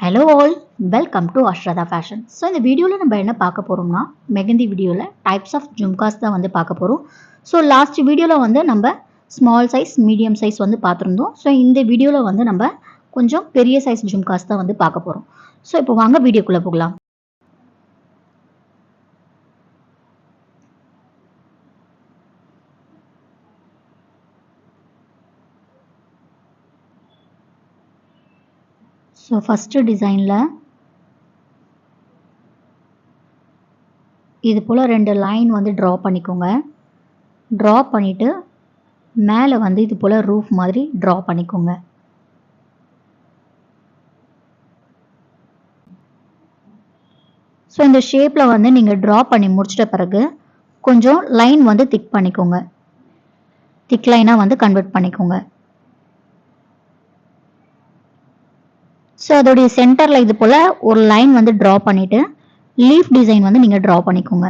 Hello all, welcome to Ashradha Fashion. So இந்த வீடியோவில் நம்ம என்ன பார்க்க போகிறோம்னா மெகந்தி வீடியோவில் டைப்ஸ் ஆஃப் ஜும்காஸ் தான் வந்து பார்க்க போகிறோம். ஸோ லாஸ்ட் வீடியோவில் வந்து நம்ம ஸ்மால் சைஸ் மீடியம் சைஸ் வந்து பார்த்துருந்தோம். ஸோ இந்த வீடியோவில் வந்து நம்ம கொஞ்சம் பெரிய சைஸ் ஜும்காஸ் தான் வந்து பார்க்க போகிறோம். ஸோ இப்போ வாங்க வீடியோக்குள்ளே போகலாம். ஸோ ஃபஸ்ட்டு டிசைனில் இது போல் 2 லைன் வந்து ட்ரா பண்ணிக்கோங்க. ட்ரா பண்ணிவிட்டு மேலே வந்து இது போல் ரூஃப் மாதிரி ட்ரா பண்ணிக்கோங்க. ஸோ இந்த ஷேப்பில் வந்து நீங்கள் ட்ரா பண்ணி முடிச்சிட்ட பிறகு கொஞ்சம் லைன் வந்து திக் பண்ணிக்கோங்க. திக் லைனாக வந்து கன்வெர்ட் பண்ணிக்கோங்க. ஸோ அதோடைய சென்டரில் இது போல் ஒரு லைன் வந்து ட்ரா பண்ணிவிட்டு லீஃப் டிசைன் வந்து நீங்கள் ட்ரா பண்ணிக்கோங்க.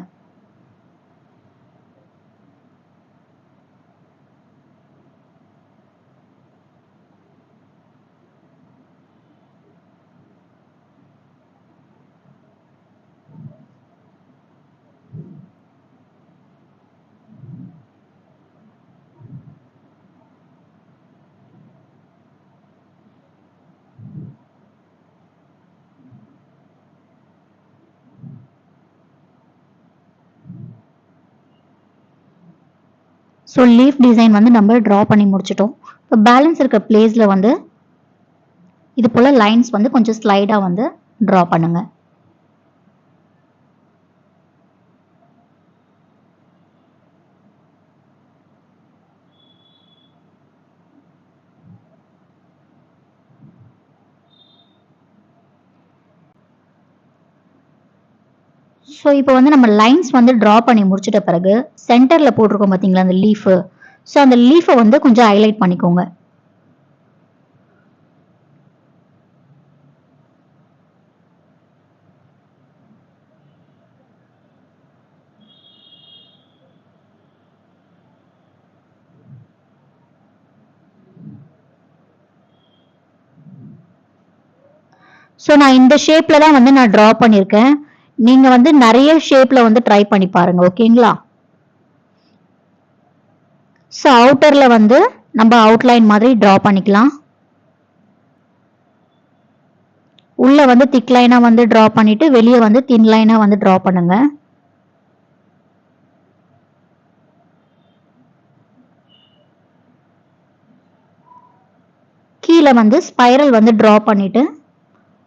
ஸோ லீஃப் டிசைன் வந்து நம்ம ட்ரா பண்ணி முடிச்சிட்டோம். இப்போ பேலன்ஸ் இருக்க பிளேஸில் வந்து இது போல் லைன்ஸ் வந்து கொஞ்சம் ஸ்லைடாக வந்து ட்ரா பண்ணுங்க. ஸோ இப்போ வந்து நம்ம லைன்ஸ் வந்து ட்ரா பண்ணி முடிச்சிட்ட பிறகு சென்டரில் போட்டிருக்கோம் பார்த்தீங்களா அந்த லீஃபு. ஸோ அந்த லீஃபை வந்து கொஞ்சம் ஹைலைட் பண்ணிக்கோங்க. ஸோ நான் இந்த ஷேப்பில் தான் வந்து நான் ட்ரா பண்ணியிருக்கேன். நீங்கள் வந்து நிறைய ஷேப்பில் வந்து ட்ரை பண்ணி பாருங்கள், ஓகேங்களா? ஸோ அவுட்டரில் வந்து நம்ம அவுட்லைன் மாதிரி ட்ரா பண்ணிக்கலாம். உள்ளே வந்து திக் லைனாக வந்து ட்ரா பண்ணிவிட்டு வெளியே வந்து தின் லைனாக வந்து ட்ரா பண்ணுங்க. கீழே வந்து ஸ்பைரல் வந்து ட்ரா பண்ணிவிட்டு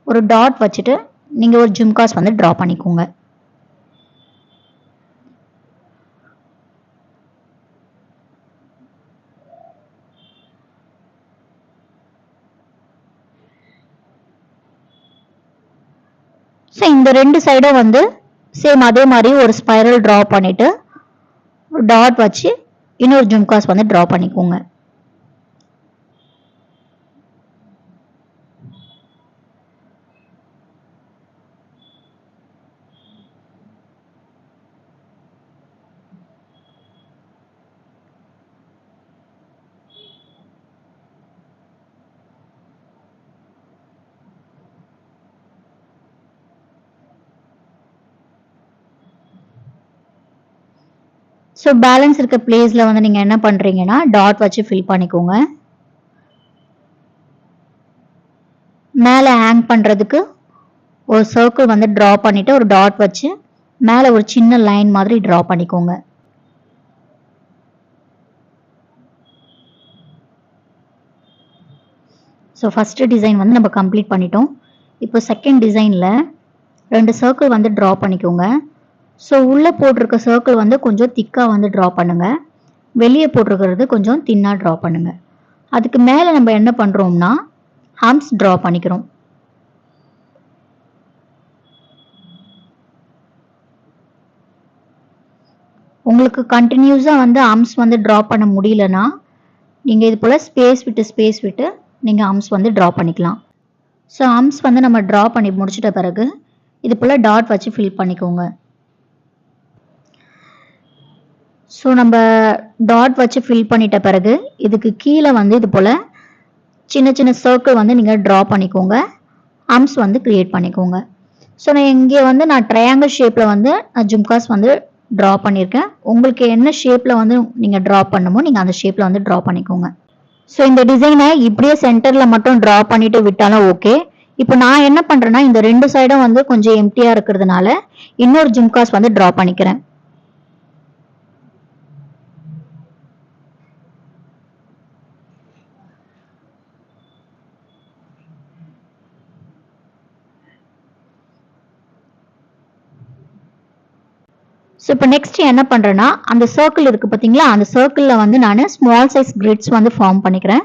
ஒரு டாட் வச்சுட்டு நீங்கள் ஒரு ஜும்காஸ் வந்து ட்ரா பண்ணிக்கோங்க. ஸோ இந்த 2 சைடும் வந்து சேம் அதே மாதிரி ஒரு ஸ்பைரல் ட்ரா பண்ணிவிட்டு ஒரு டாட் வச்சு இன்னொரு ஜும்காஸ் வந்து ட்ரா பண்ணிக்கோங்க. ஸோ பேலன்ஸ் இருக்க பிளேஸில் வந்து நீங்கள் என்ன பண்ணுறீங்கன்னா டாட் வச்சு ஃபில் பண்ணிக்கோங்க. மேலே ஹேங் பண்ணுறதுக்கு ஒரு சர்க்கிள் வந்து ட்ரா பண்ணிவிட்டு ஒரு டாட் வச்சு மேலே ஒரு சின்ன லைன் மாதிரி ட்ரா பண்ணிக்கோங்க. ஸோ ஃபஸ்ட்டு டிசைன் வந்து நம்ம கம்ப்ளீட் பண்ணிட்டோம். இப்போ செகண்ட் டிசைனில் 2 சர்க்கிள் வந்து ட்ரா பண்ணிக்கோங்க. ஸோ உள்ளே போட்டிருக்க சர்க்கிள் வந்து கொஞ்சம் திக்காக வந்து ட்ரா பண்ணுங்கள். வெளியே போட்டிருக்கிறது கொஞ்சம் தின்னாக ட்ரா பண்ணுங்கள். அதுக்கு மேலே நம்ம என்ன பண்ணுறோம்னா ஆர்ம்ஸ் ட்ரா பண்ணிக்கிறோம். உங்களுக்கு கண்டினியூஸாக வந்து ஆர்ம்ஸ் வந்து ட்ரா பண்ண முடியலன்னா நீங்கள் இது போல் ஸ்பேஸ் விட்டு நீங்கள் ஆர்ம்ஸ் வந்து ட்ரா பண்ணிக்கலாம். ஸோ ஆர்ம்ஸ் வந்து நம்ம ட்ரா பண்ணி முடிச்சிட்ட பிறகு இது போல் டாட் வச்சு ஃபில் பண்ணிக்கோங்க. ஸோ நம்ம டாட் வச்சு ஃபில் பண்ணிட்ட பிறகு இதுக்கு கீழே வந்து இது போல் சின்ன சின்ன சர்க்கிள் வந்து நீங்கள் ட்ரா பண்ணிக்கோங்க. ஆர்ம்ஸ் வந்து கிரியேட் பண்ணிக்கோங்க. ஸோ நான் இங்கே வந்து நான் ட்ரையாங்கிள் ஷேப்பில் வந்து ஜும்காஸ் வந்து ட்ரா பண்ணியிருக்கேன். உங்களுக்கு என்ன ஷேப்பில் வந்து நீங்கள் ட்ரா பண்ணுமோ நீங்கள் அந்த ஷேப்பில் வந்து ட்ரா பண்ணிக்கோங்க. ஸோ இந்த டிசைனை இப்படியே சென்டரில் மட்டும் ட்ரா பண்ணிட்டு விட்டாலும் ஓகே. இப்போ நான் என்ன பண்ணுறேன்னா இந்த 2 சைடும் வந்து கொஞ்சம் எம்டியாக இருக்கிறதுனால இன்னொரு ஜும்காஸ் வந்து ட்ரா பண்ணிக்கிறேன். ஸோ இப்போ நெக்ஸ்ட் என்ன பண்ணுறேன்னா அந்த சர்க்கிள் இருக்குது பார்த்தீங்களா, அந்த சர்க்கிளில் வந்து நான் ஸ்மால் சைஸ் கிரிட்ஸ் வந்து ஃபார்ம் பண்ணிக்கிறேன்.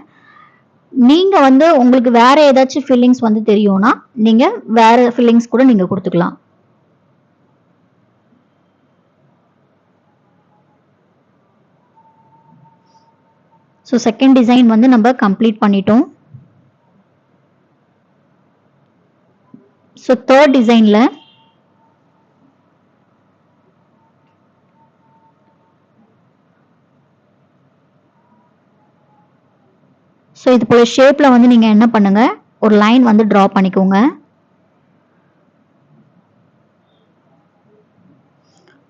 நீங்கள் வந்து உங்களுக்கு வேறு ஏதாச்சும் ஃபில்லிங்ஸ் வந்து தெரியும்னா நீங்கள் வேறு ஃபில்லிங்ஸ் கூட நீங்கள் கொடுத்துக்கலாம். ஸோ செகண்ட் டிசைன் வந்து நம்ம கம்ப்ளீட் பண்ணிட்டோம். ஸோ தேர்ட் டிசைனில் ஸோ இது போல் ஷேப்பில் வந்து நீங்கள் என்ன பண்ணுங்க, ஒரு லைன் வந்து ட்ரா பண்ணிக்கோங்க.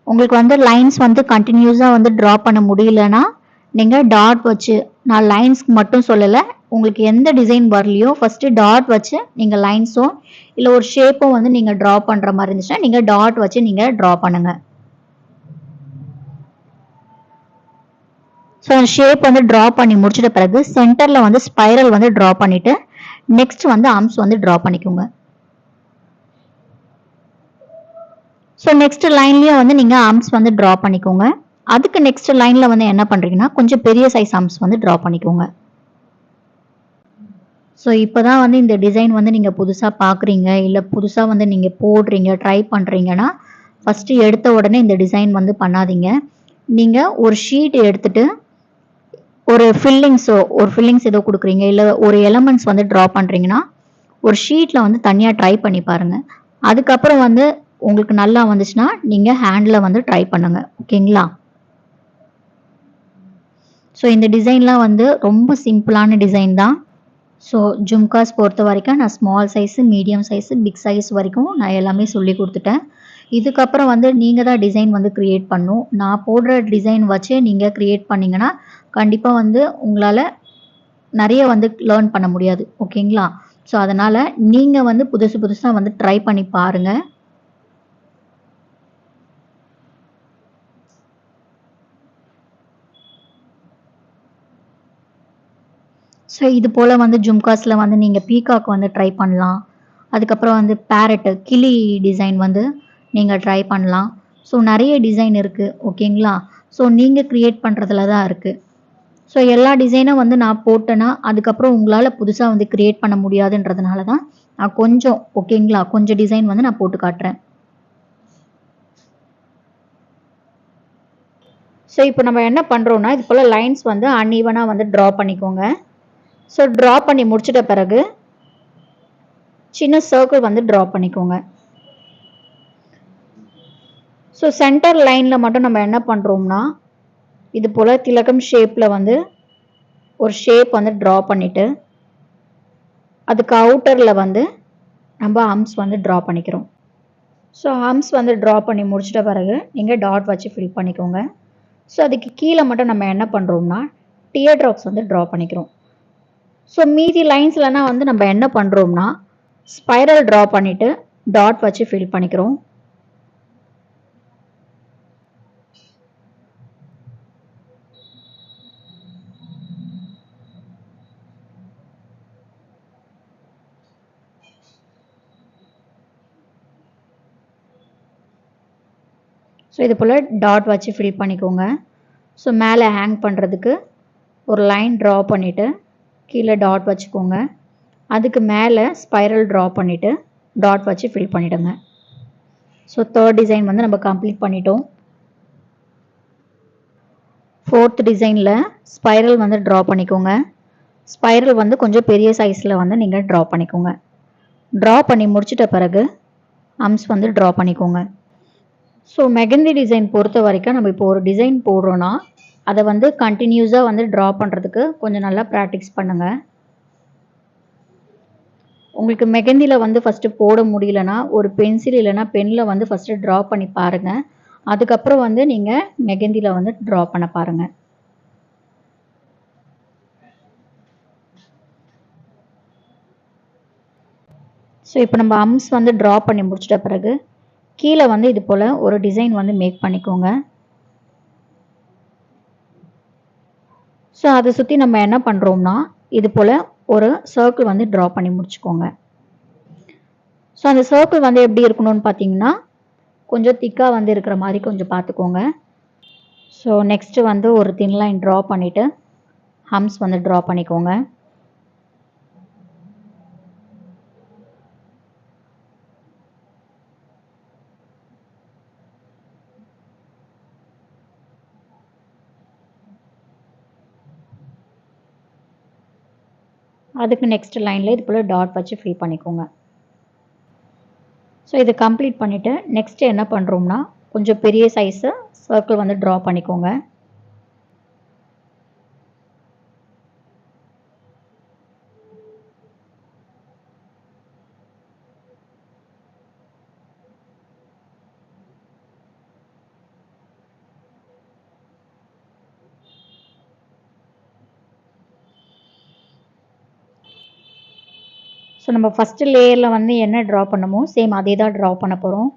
உங்களுக்கு வந்து லைன்ஸ் வந்து கண்டினியூஸாக வந்து ட்ரா பண்ண முடியலன்னா நீங்கள் டாட் வச்சு, நான் லைன்ஸ்க்கு மட்டும் சொல்லலை, உங்களுக்கு எந்த டிசைன் வரலையோ ஃபஸ்ட்டு டாட் வச்சு நீங்கள் லைன்ஸோ இல்லை ஒரு ஷேப்போ வந்து நீங்கள் ட்ரா பண்ணுற மாதிரி இருந்துச்சுன்னா நீங்கள் டாட் வச்சு நீங்கள் ட்ரா பண்ணுங்கள். ஸோ அந்த ஷேப் வந்து ட்ரா பண்ணி முடிச்சிட்ட பிறகு சென்டரில் வந்து ஸ்பைரல் வந்து ட்ரா பண்ணிவிட்டு நெக்ஸ்ட் வந்து ஆர்ம்ஸ் வந்து ட்ரா பண்ணிக்கோங்க. ஸோ நெக்ஸ்ட் லைன்லேயும் வந்து நீங்கள் ஆர்ம்ஸ் வந்து ட்ரா பண்ணிக்கோங்க. அதுக்கு நெக்ஸ்ட் லைனில் வந்து என்ன பண்ணுறீங்கன்னா கொஞ்சம் பெரிய சைஸ் ஆர்ம்ஸ் வந்து ட்ரா பண்ணிக்கோங்க. ஸோ இப்போ தான் வந்து இந்த டிசைன் வந்து நீங்கள் புதுசாக பார்க்குறீங்க இல்லை புதுசாக வந்து நீங்கள் போடுறீங்க ட்ரை பண்ணுறீங்கன்னா ஃபஸ்ட்டு எடுத்த உடனே இந்த டிசைன் வந்து பண்ணாதீங்க. நீங்கள் ஒரு ஷீட் எடுத்துகிட்டு ஒரு ஃபில்லிங்ஸ் ஏதோ கொடுக்குறீங்க இல்லை ஒரு எலமெண்ட்ஸ் வந்து ட்ரா பண்ணுறீங்கன்னா ஒரு ஷீட்டில் வந்து தனியாக ட்ரை பண்ணி பாருங்கள். அதுக்கப்புறம் வந்து உங்களுக்கு நல்லா வந்துச்சுன்னா நீங்கள் ஹேண்டில் வந்து ட்ரை பண்ணுங்கள். ஓகேங்களா? ஸோ இந்த டிசைன்லாம் வந்து ரொம்ப சிம்பிளான டிசைன் தான். ஸோ ஜும்காஸ் பொறுத்த வரைக்கும் நான் small size, medium size, big size வரைக்கும் நான் எல்லாமே சொல்லி கொடுத்துட்டேன். இதுக்கப்புறம் வந்து நீங்கள் தான் டிசைன் வந்து க்ரியேட் பண்ணணும். நான் போடுற டிசைன் வச்சு நீங்கள் க்ரியேட் பண்ணிங்கன்னா கண்டிப்பாக வந்து உங்களால் நிறைய வந்து லேர்ன் பண்ண முடியாது. ஓகேங்களா? ஸோ அதனால் நீங்கள் வந்து புதுசாக வந்து ட்ரை பண்ணி பாருங்கள். ஸோ இது போல் வந்து ஜும்காஸில் வந்து நீங்கள் பீகாக் வந்து ட்ரை பண்ணலாம். அதுக்கப்புறம் வந்து பேரட்டு, கிளி டிசைன் வந்து நீங்கள் ட்ரை பண்ணலாம். ஸோ நிறைய டிசைன் இருக்குது. ஓகேங்களா? ஸோ நீங்கள் க்ரியேட் பண்ணுறதுல தான் இருக்குது. ஸோ எல்லா டிசைனும் வந்து நான் போட்டேன்னா அதுக்கப்புறம் உங்களால் புதுசாக வந்து க்ரியேட் பண்ண முடியாதுன்றதுனால தான் நான் கொஞ்சம் ஓகேங்களா கொஞ்சம் டிசைன் வந்து நான் போட்டு காட்டுறேன். ஸோ இப்போ நம்ம என்ன பண்ணுறோன்னா இது போல் லைன்ஸ் வந்து அன்ஈவனாக வந்து ட்ரா பண்ணிக்கோங்க. ஸோ ட்ரா பண்ணி முடிச்சிட்ட பிறகு சின்ன சர்க்கிள் வந்து ட்ரா பண்ணிக்கோங்க. ஸோ சென்டர் லைனில் மட்டும் நம்ம என்ன பண்ணுறோம்னா இது போல் திலகம் ஷேப்பில் வந்து ஒரு ஷேப் வந்து ட்ரா பண்ணிவிட்டு அதுக்கு அவுட்டரில் வந்து நம்ம ஆர்ம்ஸ் வந்து ட்ரா பண்ணிக்கிறோம். ஸோ ஆர்ம்ஸ் வந்து ட்ரா பண்ணி முடிச்சிட்ட பிறகு நீங்கள் டாட் வச்சு ஃபில் பண்ணிக்கோங்க. ஸோ அதுக்கு கீழே மட்டும் நம்ம என்ன பண்ணுறோம்னா டியர் ட்ராப்ஸ் வந்து ட்ரா பண்ணிக்கிறோம். ஸோ மீதி லைன்ஸ்லனா வந்து நம்ம என்ன பண்ணுறோம்னா ஸ்பைரல் ட்ரா பண்ணிவிட்டு டாட் வச்சு ஃபில் பண்ணிக்கிறோம். ஸோ இது போல் டாட் வச்சு ஃபில் பண்ணிக்கோங்க. ஸோ மேலே ஹேங் பண்ணுறதுக்கு ஒரு லைன் ட்ரா பண்ணிவிட்டு கீழே டாட் வச்சுக்கோங்க. அதுக்கு மேலே ஸ்பைரல் ட்ரா பண்ணிவிட்டு டாட் வச்சு ஃபில் பண்ணிவிடுங்க. ஸோ தேர்ட் டிசைன் வந்து நம்ம கம்ப்ளீட் பண்ணிட்டோம். ஃபோர்த் டிசைனில் ஸ்பைரல் வந்து ட்ரா பண்ணிக்கோங்க. ஸ்பைரல் வந்து கொஞ்சம் பெரிய சைஸில் வந்து நீங்கள் ட்ரா பண்ணிக்கோங்க. ட்ரா பண்ணி முடிச்சிட்ட பிறகு ஆர்ம்ஸ் வந்து ட்ரா பண்ணிக்கோங்க. ஸோ மெகந்தி டிசைன் பொறுத்த வரைக்கும் நம்ம இப்போ ஒரு டிசைன் போடுறோன்னா அதை வந்து கண்டினியூஸாக வந்து ட்ரா பண்ணுறதுக்கு கொஞ்சம் நல்லா ப்ராக்டிஸ் பண்ணுங்கள். உங்களுக்கு மெஹந்தியில் வந்து ஃபஸ்ட்டு போட முடியலனா ஒரு பென்சில் இல்லைனா பெனில் வந்து ஃபஸ்ட்டு ட்ரா பண்ணி பாருங்கள். அதுக்கப்புறம் வந்து நீங்கள் மெஹந்தியில் வந்து ட்ரா பண்ண பாருங்கள். ஸோ இப்போ நம்ம அம்ஸ் வந்து ட்ரா பண்ணி முடிச்சிட்ட பிறகு கீழே வந்து இது போல் ஒரு டிசைன் வந்து மேக் பண்ணிக்கோங்க. ஸோ அதை சுற்றி நம்ம என்ன பண்ணுறோம்னா இது போல் ஒரு சர்க்கிள் வந்து ட்ரா பண்ணி முடிச்சுக்கோங்க. ஸோ அந்த சர்க்கிள் வந்து எப்படி இருக்கணும்னு பார்த்தீங்கன்னா கொஞ்சம் திக்காக வந்து இருக்கிற மாதிரி கொஞ்சம் பார்த்துக்கோங்க. ஸோ நெக்ஸ்ட்டு வந்து ஒரு தின் லைன் ட்ரா பண்ணிவிட்டு ஹம்ஸ் வந்து ட்ரா பண்ணிக்கோங்க. அதுக்கு நெக்ஸ்ட் லைனில் இது போல் டாட் வச்சு ஃபில் பண்ணிக்கோங்க. ஸோ இதை கம்ப்ளீட் பண்ணிவிட்டு நெக்ஸ்ட்டு என்ன பண்ணுறோம்னா கொஞ்சம் பெரிய சைஸு சர்க்கிள் வந்து ட்ரா பண்ணிக்கோங்க. ஸோ நம்ம ஃபஸ்ட்டு லேயரில் வந்து என்ன ட்ரா பண்ணமோ சேம் அதே தான் ட்ரா பண்ண போகிறோம்.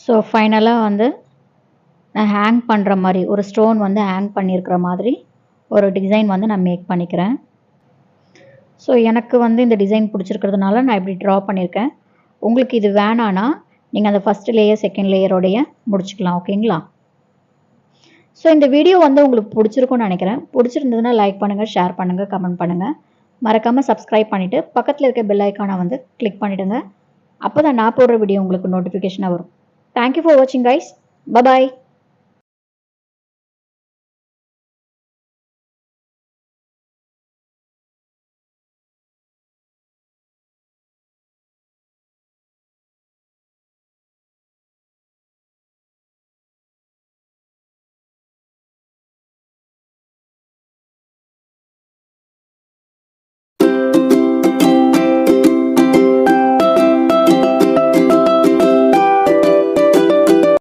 ஸோ ஃபைனலாக வந்து நான் ஹேங் பண்ணுற மாதிரி ஒரு ஸ்டோன் வந்து ஹேங் பண்ணியிருக்கிற மாதிரி ஒரு டிசைன் வந்து நான் மேக் பண்ணிக்கிறேன். ஸோ எனக்கு வந்து இந்த டிசைன் பிடிச்சிருக்கிறதுனால நான் இப்படி ட்ரா பண்ணியிருக்கேன். உங்களுக்கு இது வேணான்னா நீங்கள் அந்த ஃபஸ்ட் லேயர் செகண்ட் லேயரோடைய முடிச்சுக்கலாம். ஓகேங்களா? ஸோ இந்த வீடியோ வந்து உங்களுக்கு பிடிச்சிருக்கும்னு நினைக்கிறேன். பிடிச்சிருந்ததுன்னா லைக் பண்ணுங்கள், ஷேர் பண்ணுங்கள், கமெண்ட் பண்ணுங்கள். மறக்காமல் சப்ஸ்கிரைப் பண்ணிவிட்டு பக்கத்தில் இருக்க பெல் ஐக்கானை வந்து கிளிக் பண்ணிவிடுங்க. அப்போ தான் நான் போடுற வீடியோ உங்களுக்கு நோட்டிஃபிகேஷனாக வரும். தேங்க்யூ ஃபார் வாட்சிங் கைஸ். பபாய்.